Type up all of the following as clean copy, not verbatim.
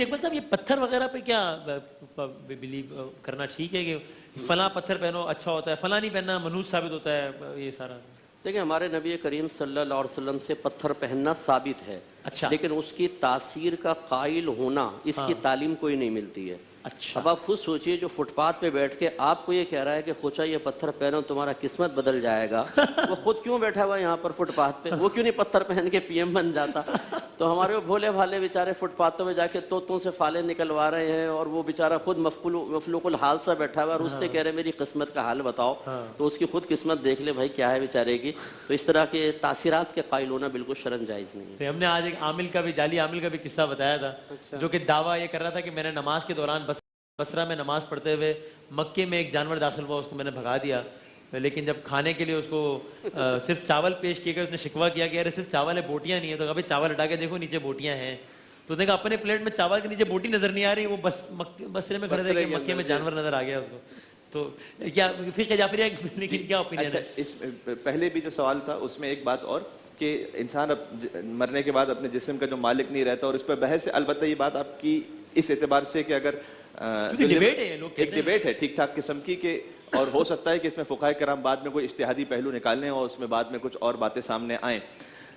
اقبال صاحب یہ پتھر وغیرہ پہ کیا بلیو کرنا ٹھیک ہے کہ فلاں پتھر پہنو اچھا ہوتا ہے، فلاں نہیں پہننا منحوس ثابت ہوتا ہے، یہ سارا؟ دیکھیں ہمارے نبی کریم صلی اللہ علیہ وسلم سے پتھر پہننا ثابت ہے، اچھا لیکن اس کی تاثیر کا قائل ہونا اس کی تعلیم کوئی نہیں ملتی ہے۔ اچھا اب آپ خود سوچئے جو فٹ پاتھ پہ بیٹھ کے آپ کو یہ کہہ رہا ہے کہ خوچا یہ پتھر پہنو تمہارا قسمت بدل جائے گا، وہ خود کیوں بیٹھا ہوا یہاں پر فٹ پاتھ پہ؟ وہ کیوں نہیں پتھر پہن کے پی ایم بن جاتا؟ تو ہمارے وہ بھولے بھالے بیچارے فٹ پاتھوں میں جا کے طوطوں سے فالے نکلوا رہے ہیں، اور وہ بیچارہ خود مفلوق الحال سا بیٹھا ہوا ہے اور اس سے کہہ رہے میری قسمت کا حال بتاؤ، تو اس کی خود قسمت دیکھ لے بھائی کیا ہے بیچارے کی۔ تو اس طرح کے تاثیرات کے قائل ہونا بالکل شرعاً جائز نہیں ہے۔ ہم نے آج ایک عامل کا بھی جعلی عامل کا بھی قصہ بتایا تھا، جو کہ دعویٰ یہ کر رہا تھا کہ میں نے نماز کے دوران بصرہ میں نماز پڑھتے ہوئے مکے میں ایک جانور داخل ہوا، اس کو میں نے بھگا دیا، لیکن جب کھانے کے لیے اس کو صرف چاول پیش کیے گئے اس نے شکوہ کیا کہ یار صرف چاول ہے بوٹیاں نہیں ہیں، تو کہا بھائی چاول ہٹا کے دیکھو نیچے بوٹیاں ہیں، تو دیکھا اپنے پلیٹ میں چاول کے نیچے بوٹی نظر نہیں آ رہی، وہ بصرے میں کھڑے تھے کہ مکے میں جانور نظر آ گیا اس کو۔ تو کیا فقہ جعفریہ لیکن کیا اوپینین ہے؟ اس پہلے بھی جو سوال تھا اس میں ایک بات اور کہ انسان مرنے کے بعد اپنے جسم کا جو مالک نہیں رہتا، اور اس پہ بحث ہے۔ البتہ یہ بات آپ کی اس اعتبار سے کہ اگر ایک ڈیبیٹ ہے ٹھیک ٹھاک قسم کی کہ، اور ہو سکتا ہے کہ اس میں فقہاء کرام بعد میں کوئی اجتہادی پہلو نکالیں اور اس میں بعد میں کچھ اور باتیں سامنے آئیں،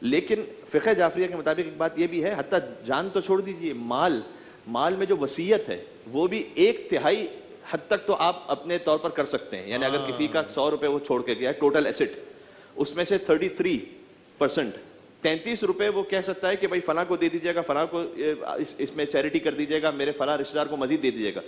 لیکن فقہ جعفریہ کے مطابق ایک بات یہ بھی ہے، حتیٰ جان تو چھوڑ دیجئے، مال میں جو وصیت ہے وہ بھی 1/3 حد تک تو آپ اپنے طور پر کر سکتے ہیں۔ یعنی اگر کسی کا 100 روپے وہ چھوڑ کے گیا ہے ٹوٹل ایسٹ، اس میں سے 33% 33 روپے وہ کہہ سکتا ہے کہ بھائی فلاں کو دے دیجیے گا، فلاں کو اس میں چیریٹی کر دیجیے گا، میرے فلاں رشتہ دار کو مزید دے دیجیے گا۔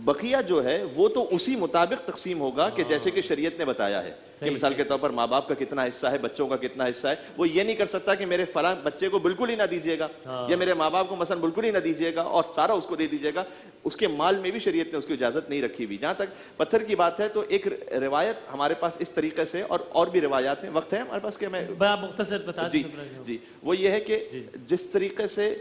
بقیہ جو ہے وہ تو اسی مطابق تقسیم ہوگا کہ جیسے کہ شریعت نے بتایا ہے کہ مثال کے طور پر ماں باپ کا کتنا حصہ ہے، بچوں کا کتنا حصہ ہے۔ وہ یہ نہیں کر سکتا کہ میرے فلاں بچے کو بالکل ہی نہ دیجیے گا، یا میرے ماں باپ کو مثلا بالکل ہی نہ دیجیے گا اور سارا اس کو دے دیجیے گا۔ اس کے مال میں بھی شریعت نے اس کی اجازت نہیں رکھی ہوئی۔ جہاں تک پتھر کی بات ہے تو ایک روایت ہمارے پاس اس طریقے سے، اور بھی روایات ہیں، وقت ہے ہمارے پاس کہ میں مختصر بتا دیں؟ جی وہ یہ ہے کہ جس طریقے سے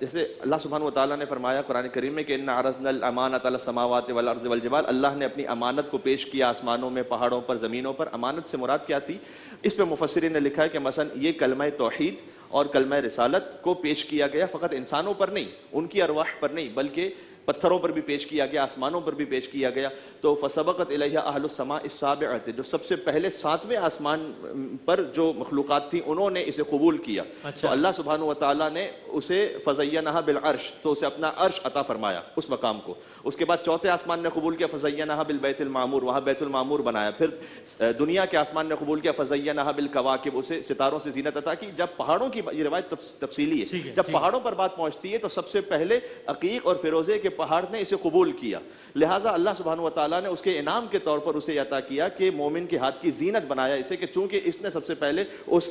جیسے اللہ سبحانہ و تعالیٰ نے فرمایا قرآن کریم میں کہ اِنَّا عَرَضْنَا الْأَمَانَةَ عَلَى السَّمَاوَاتِ وَالْأَرْضِ وَالْجِبَالِ، اللہ نے اپنی امانت کو پیش کیا آسمانوں میں، پہاڑوں پر، زمینوں پر۔ امانت سے مراد کیا تھی؟ اس پہ مفسرین نے لکھا ہے کہ مثلا یہ کلمہ توحید اور کلمہ رسالت کو پیش کیا گیا فقط انسانوں پر نہیں، ان کی ارواح پر نہیں، بلکہ پتھروں پر بھی پیش کیا گیا، آسمانوں پر بھی پیش کیا گیا۔ تو فسبقت الیہ اہل السماء السابعۃ، جو سب سے پہلے 7ویں آسمان پر جو مخلوقات تھیں انہوں نے اسے قبول کیا۔ تو اللہ سبحانہ و تعالیٰ نے اسے فزینہا بالعرش، تو اسے اپنا عرش عطا فرمایا اس مقام کو۔ اس کے بعد 4تھے آسمان نے قبول کیا فزینہا بالبیت المعمور، وہاں بیت المعمور بنایا۔ پھر دنیا کے آسمان نے قبول کیا فزینہا بالکواکب، اسے ستاروں سے زینت عطا کی۔ جب پہاڑوں کی، یہ روایت تفصیلی ہے، جب پہاڑوں پر بات پہنچتی ہے تو سب سے پہلے عقیق اور فیروزے کے پہاڑ نے اسے قبول کیا، لہٰذا اللہ سبحانہ و تعالیٰ نے اس کے انعام کے طور پر اسے عطا کیا کہ مومن کے ہاتھ کی زینت بنایا اسے، کہ چونکہ اس نے سب سے پہلے اس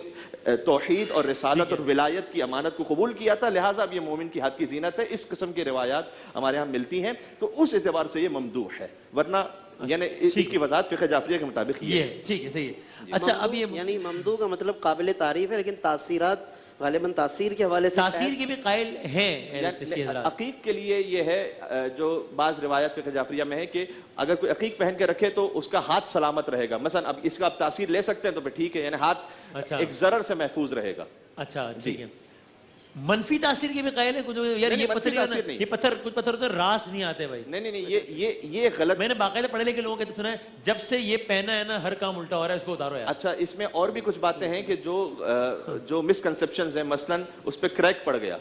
توحید اور رسالت اور ولایت کی امانت کو قبول کیا تھا، لہٰذا اب یہ مومن کی ہاتھ کی زینت ہے۔ اس قسم کی روایات ہمارے ہاں ملتی ہیں، تو اس اعتبار سے یہ ممدوح ہے، ورنہ یعنی اس کی وضاحت فقہ جعفریہ کے مطابق یہ ہے۔ ٹھیک ہے، صحیح ہے۔ اچھا اب یہ یعنی ممدوح کا مطلب قابل تعریف ہے، لیکن تاثیرات غالباً تاثیر کے حوالے سے تاثیر کے بھی قائل ہیں۔ عقیق کے لیے یہ ہے جو بعض روایات فقہ جعفریہ میں ہے کہ اگر کوئی عقیق پہن کے رکھے تو اس کا ہاتھ سلامت رہے گا، مثلا اب اس کا آپ تاثیر لے سکتے ہیں تو پھر ٹھیک ہے، یعنی ہاتھ ایک ضرر سے محفوظ رہے گا۔ اچھا ٹھیک ہے۔ منفی تاثیر کے بھی قائل ہے کچھ، یار یہ پتھر کچھ پتھر ہوتے ہیں راس نہیں آتے بھائی؟ نہیں، یہ غلط۔ میں نے باقاعدہ پڑھے لکھے لوگوں کے سنا ہے جب سے یہ پہنا ہے نا ہر کام الٹا ہو رہا ہے، اس کو اتارو یار۔ اچھا اس میں اور بھی کچھ باتیں ہیں کہ جو مسکنسپشنز ہیں، مثلا اس پہ کریک پڑ گیا،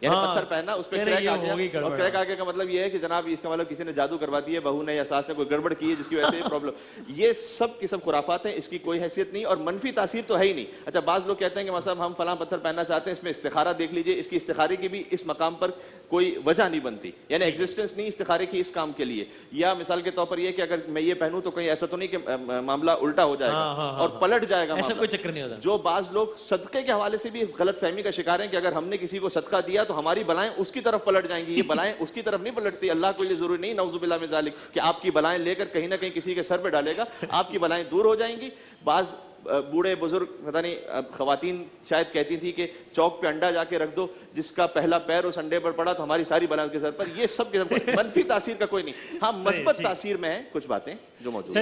یعنی پتھر پہنا اس پہ کریک آ گیا، اور کریک آگے کا مطلب یہ ہے کہ جناب اس کا مطلب کسی نے جادو کروا دی ہے، بہو نے یا ساس نے کوئی گڑبڑ کی ہے جس کی وجہ سے یہ پرابلم۔ یہ سب کی سب خرافات ہیں، اس کی کوئی حیثیت نہیں، اور منفی تاثیر تو ہے ہی نہیں۔ اچھا بعض لوگ کہتے ہیں کہ مثلا ہم فلاں پتھر پہننا چاہتے ہیں، اس میں استخارہ دیکھ لیجئے، اس کی استخارے کی بھی اس مقام پر کوئی وجہ نہیں بنتی، یعنی ایگزسٹنس نہیں استخارے کی اس کام کے لیے۔ یا مثال کے طور پر یہ کہ اگر میں یہ پہنوں تو کہیں ایسا تو نہیں کہ معاملہ الٹا ہو جائے گا اور پلٹ جائے گا، ایسا کوئی چکر نہیں ہوتا۔ جو بعض لوگ صدقے کے حوالے سے بھی اس غلط فہمی کا شکار ہیں کہ اگر ہم نے کسی کو صدقہ دیا تو ہماری بلائیں اس کی طرف پلٹ جائیں گی۔ یہ بلائیں اس کی طرف نہیں پلٹتی، اللہ کو یہ ضروری نہیں نعوذ باللہ من ذالک کہ آپ کی بلائیں لے کر کہیں نہ کہیں کسی کے سر پہ ڈالے گا، آپ کی بلائیں دور ہو جائیں گی۔ بعض بوڑھے بزرگ پتہ نہیں خواتین شاید کہتی تھی کہ چوک پہ انڈا جا کے رکھ دو، جس کا پہلا پیر اس انڈے پر پڑا تو ہماری ساری بلائیں اس کے سر پر۔ یہ سب کے سب منفی تاثیر کا کوئی نہیں، ہاں مثبت تاثیر میں ہے کچھ باتیں جو موجود ہیں۔